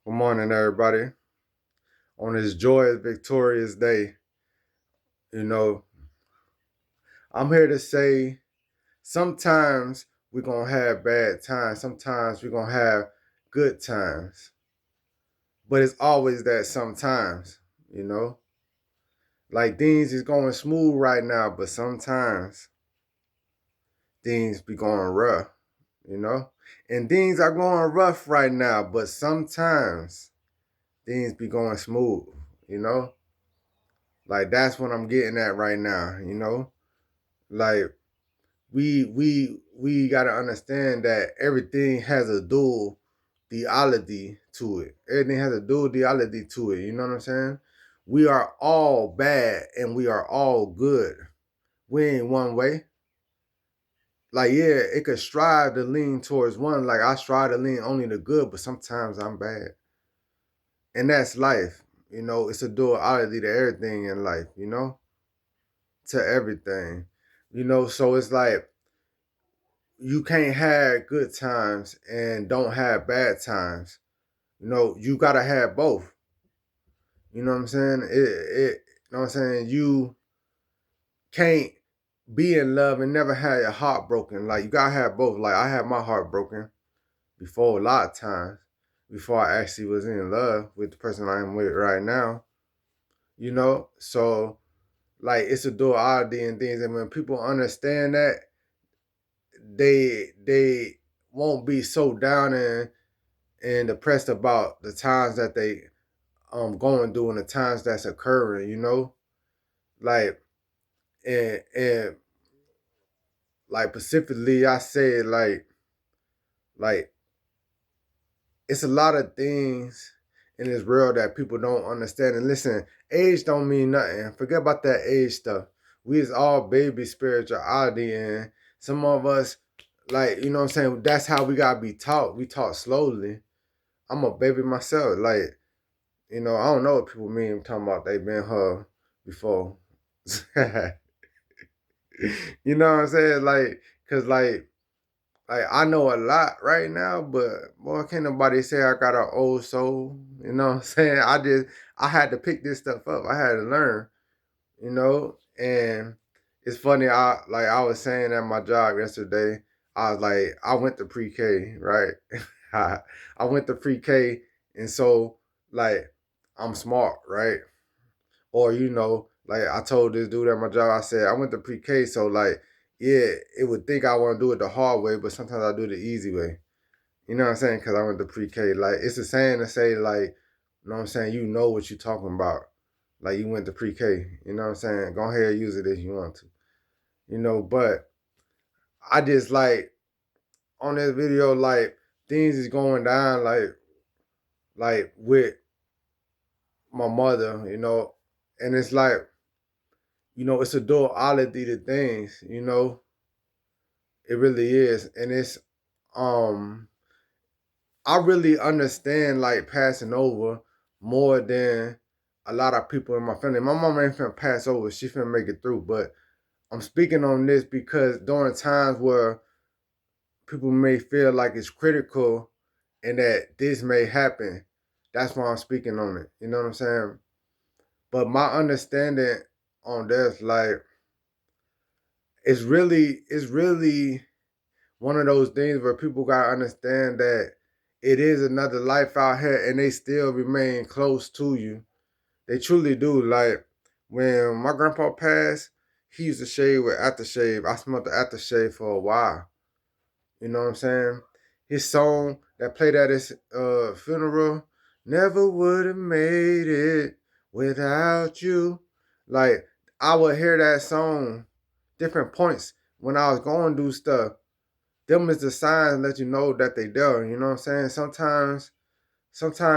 Good morning, everybody. On this joyous, victorious day, you know, I'm here to say sometimes we're going to have bad times. Sometimes we're going to have good times. But it's always that sometimes, you know. Like things is going smooth right now, but sometimes things be going rough, you know. And things are going rough right now, but sometimes things be going smooth, you know. Like that's what I'm getting at right now, you know. Like we gotta understand that everything has a dual duality to it. Everything has a dual duality to it. You know what I'm saying? We are all bad and we are all good. We ain't one way. Like, yeah, it could strive to lean towards one. Like I strive to lean only the good, but sometimes I'm bad. And that's life. You know, it's a duality to everything in life, you know? To everything. You know, so it's like you can't have good times and don't have bad times. You know, you gotta have both. You know what I'm saying? You know what I'm saying? You can't be in love and never have your heart broken. Like you gotta have both. Like I had my heart broken before a lot of times, before I actually was in love with the person I'm with right now. You know? So like it's a duality and things. And when people understand that, they won't be so down and depressed about the times that they going through and the times that's occurring, you know? Like and like specifically I say like it's a lot of things in this world that people don't understand. And listen, age don't mean nothing. Forget about that age stuff. We is all baby spirituality and some of us like, you know what I'm saying, that's how we gotta be taught. We taught slowly. I'm a baby myself. Like, you know, I don't know what people mean talking about they been her before. You know what I'm saying? Like, cause like I know a lot right now, but boy, can't nobody say I got an old soul. You know what I'm saying? I had to pick this stuff up. I had to learn, you know? And it's funny, I was saying at my job yesterday, I was like, I went to pre-K, right? I went to pre-K and so like I'm smart, right? Or you know, like I told this dude at my job, I said I went to pre-K, so like, yeah, it would think I want to do it the hard way, but sometimes I do it the easy way. You know what I'm saying? Because I went to pre-K. Like it's the saying to say like, you know what I'm saying? You know what you're talking about. Like you went to pre-K. You know what I'm saying? Go ahead and use it if you want to. You know, but I just like on this video, like things is going down like with my mother, you know, and it's like it's a duality to things, it really is. And it's, um, I really understand like passing over more than a lot of people in my family. My mom ain't finna pass over, she finna make it through. But I'm speaking on this because during times where people may feel like it's critical and that this may happen, that's why I'm speaking on it. You know what I'm saying? But my understanding on this, like, it's really one of those things where people gotta understand that it is another life out here and they still remain close to you. They truly do. Like when my grandpa passed, he used to shave with aftershave. I smelled the aftershave for a while. You know what I'm saying? His song that played at his funeral, never would have made it without you. Like I would hear that song different points when I was going through stuff. Them is the signs let you know that they there. You know what I'm saying? Sometimes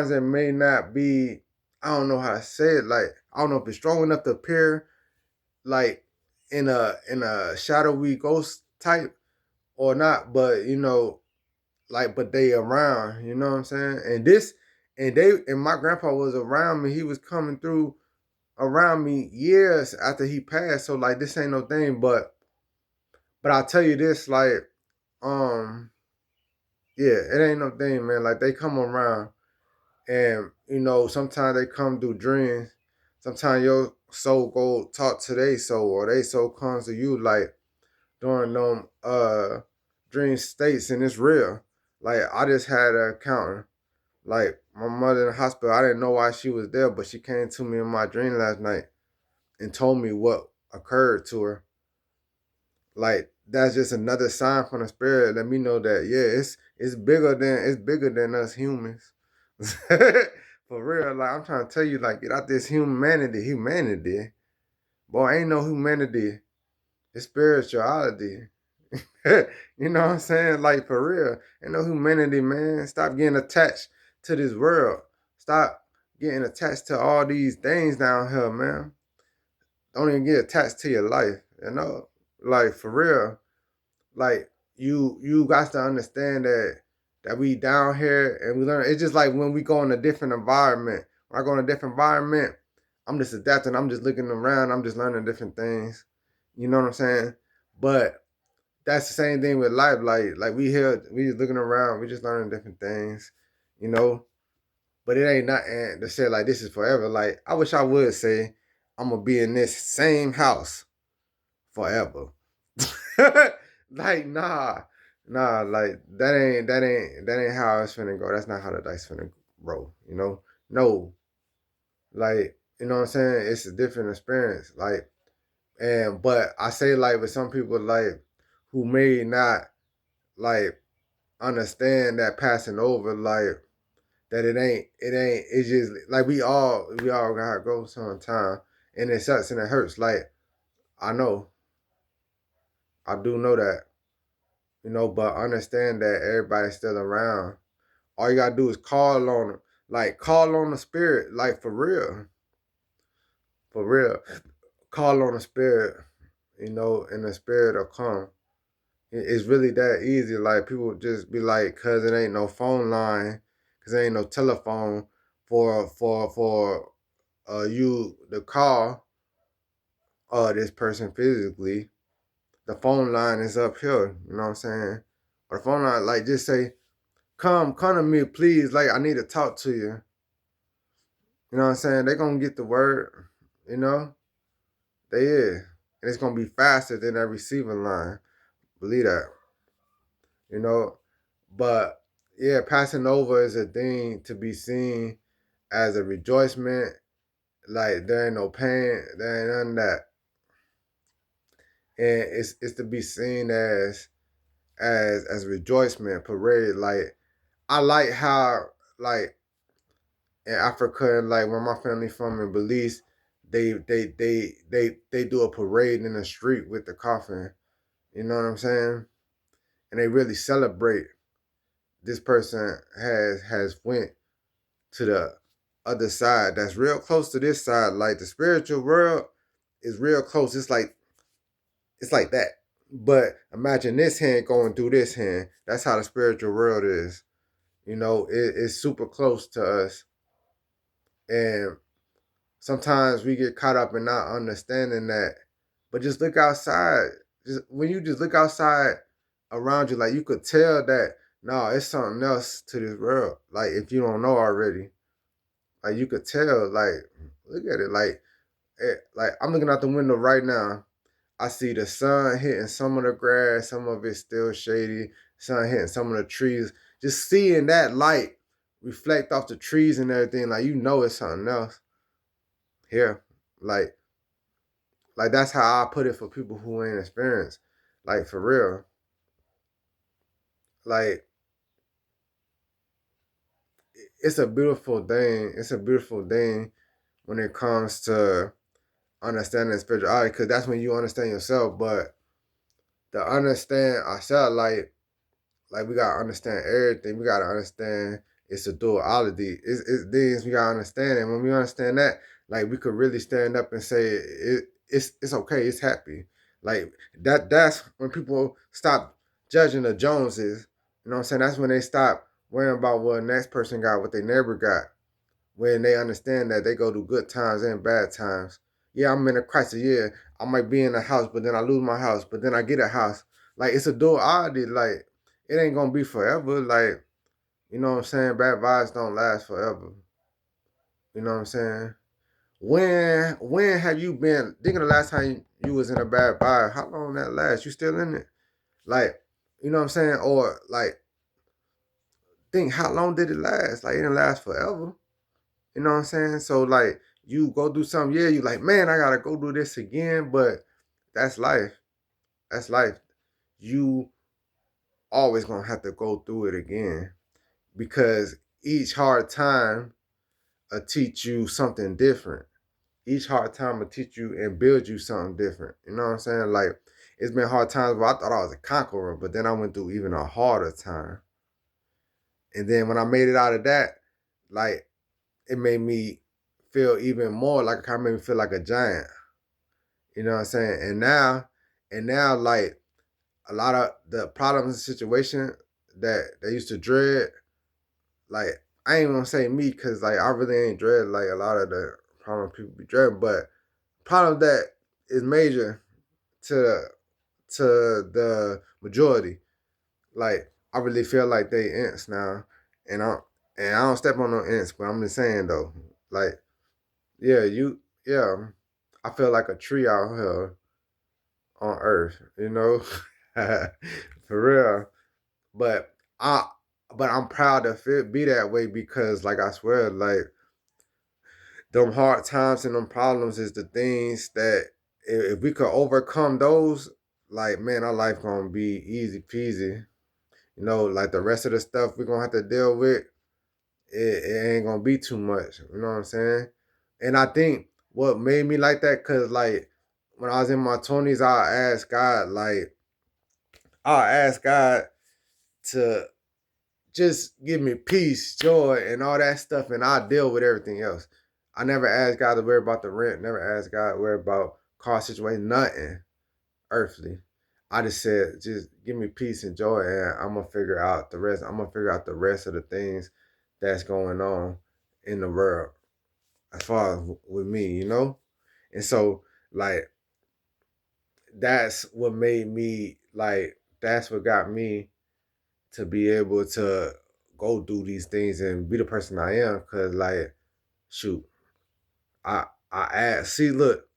it may not be. I don't know how to say it. Like I don't know if it's strong enough to appear like in a shadowy ghost type or not. But like but they around. You know what I'm saying? And my grandpa was around me. He was coming through around me years after he passed. So like this ain't no thing. But I'll tell you this, like um yeah, it ain't no thing, man. Like they come around And sometimes they come through dreams. Sometimes your soul go talk to their soul, or they soul comes to you like during them dream states, and it's real. Like I just had an encounter. Like my mother in the hospital, I didn't know why she was there, but she came to me in my dream last night and told me what occurred to her. Like that's just another sign from the spirit. Let me know that it's bigger than us humans. For real, like I'm trying to tell you, like get out this humanity. Boy, ain't no humanity. It's spirituality. You know what I'm saying? Like for real. Ain't no humanity, man. Stop getting attached to this world. Stop getting attached to all these things down here, man. Don't even get attached to your life, you know? Like for real. Like you got to understand that we down here and we learn. It's just like when we go in a different environment. When I go in a different environment, I'm just adapting. I'm just looking around. I'm just learning different things. You know what I'm saying? But that's the same thing with life. Like we here, we just looking around. We just learning different things. You know. But it ain't nothing to say like this is forever. Like I wish I would say I'm gonna be in this same house forever. Like nah, like that ain't how it's finna go. That's not how the dice finna roll, No. Like, you know what I'm saying? It's a different experience. Like, and but I say like with some people like who may not like understand that passing over, like that it's just like we all gotta go sometime. And it sucks and it hurts. Like, I know. I do know that. But understand that everybody's still around. All you gotta do is call on them, like call on the spirit, like for real. Call on the spirit, and the spirit will come. It's really that easy. Like people just be like, "Cause it ain't no phone line, cause there ain't no telephone for you to call this person physically. The phone line is up here. You know what I'm saying? Or the phone line, like just say, come to me, please. Like I need to talk to you. You know what I'm saying? They gonna get the word. You know, they is, and it's gonna be faster than that receiving line. Believe that. You know, but yeah, passing over is a thing to be seen as a rejoicement. Like there ain't no pain, there ain't none of that, and it's to be seen as rejoicement parade. Like I like how like in Africa, like where my family from in Belize, they do a parade in the street with the coffin. You know what I'm saying? And they really celebrate this person has went to the other side. That's real close to this side. Like the spiritual world is real close. It's like that. But imagine this hand going through this hand. That's how the spiritual world is. It's super close to us. And sometimes we get caught up in not understanding that. But just look outside. Just when you just look outside around you, like you could tell that no, it's something else to this world. Like if you don't know already, like you could tell. Like look at it. Like I'm looking out the window right now. I see the sun hitting some of the grass. Some of it's still shady. Sun hitting some of the trees. Just seeing that light reflect off the trees and everything, like it's something else here. Like that's how I put it for people who ain't experienced. Like for real. Like it's a beautiful thing. It's a beautiful thing when it comes to understanding spirituality, because that's when you understand yourself. But to understand ourselves, like we gotta understand everything. We gotta understand it's a duality. It's things we gotta understand, and when we understand that, like we could really stand up and say it's okay. It's happy. Like that's when people stop judging the Joneses. You know what I'm saying? That's when they stop worrying about what the next person got, what they never got. When they understand that they go through good times and bad times. Yeah, I'm in a crisis. Yeah, I might be in a house, but then I lose my house, but then I get a house. Like it's a duality. Like it ain't gonna be forever. Like You know what I'm saying? Bad vibes don't last forever. You know what I'm saying? When have you been thinking the last time you was in a bad vibe? How long that last? You still in it? Like, you know what I'm saying? Or like think how long did it last? Like it didn't last forever. You know what I'm saying? So like you go do something, yeah, you like, man, I gotta go do this again, but that's life. That's life. You always gonna have to go through it again because each hard time will teach you something different. Each hard time will teach you and build you something different. You know what I'm saying? Like it's been hard times where I thought I was a conqueror, but then I went through even a harder time. And then when I made it out of that, like it made me feel even more like it kind of made me feel like a giant. You know what I'm saying? And now like a lot of the problems and situation that they used to dread, like I ain't gonna say me because like I really ain't dread like a lot of the problem people be dreading, but problem that is major to to the majority. Like I really feel like they ants now, and I don't step on no ants, but I'm just saying though, like yeah, yeah, I feel like a tree out here on Earth, you know, for real. But I, but I'm proud to be that way because, like I swear, like them hard times and them problems is the things that if we could overcome those, like man, our life gonna be easy peasy. You know, like the rest of the stuff we're gonna have to deal with, it ain't gonna be too much. You know what I'm saying? And I think what made me like that, cause like when I was in my 20s, I asked God to just give me peace, joy, and all that stuff, and I'll deal with everything else. I never asked God to worry about the rent, never asked God to worry about car situation, nothing earthly. I just said, just give me peace and joy, and I'm gonna figure out the rest. I'm gonna figure out the rest of the things that's going on in the world as far as with me, you know. And so, like, that's what made me like. That's what got me to be able to go do these things and be the person I am. Cause like, shoot, I ask. See, look,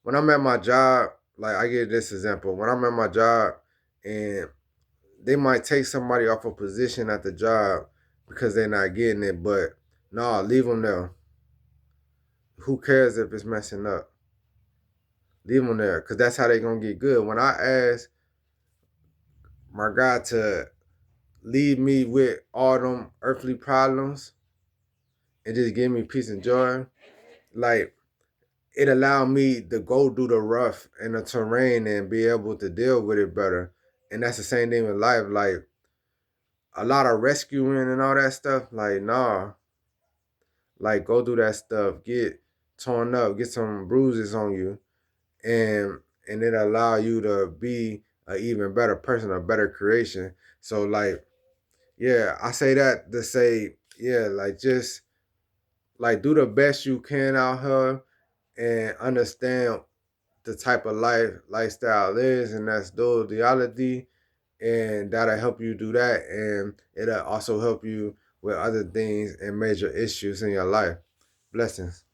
when I'm at my job, like I give this example. When I'm at my job, and they might take somebody off a position at the job because they're not getting it, but nah, leave them there. Who cares if it's messing up? Leave them there, cause that's how they gonna get good. When I ask my God to leave me with all them earthly problems and just give me peace and joy, like it allowed me to go through the rough and the terrain and be able to deal with it better. And that's the same thing with life. Like a lot of rescuing and all that stuff, like nah. Like go through that stuff, get torn up, get some bruises on you, and it allow you to be an even better person, a better creation. So like, yeah, I say that to say, yeah, like just like do the best you can out here and understand the type of lifestyle is, and that's duality, and that'll help you do that, and it'll also help you with other things and major issues in your life. Blessings.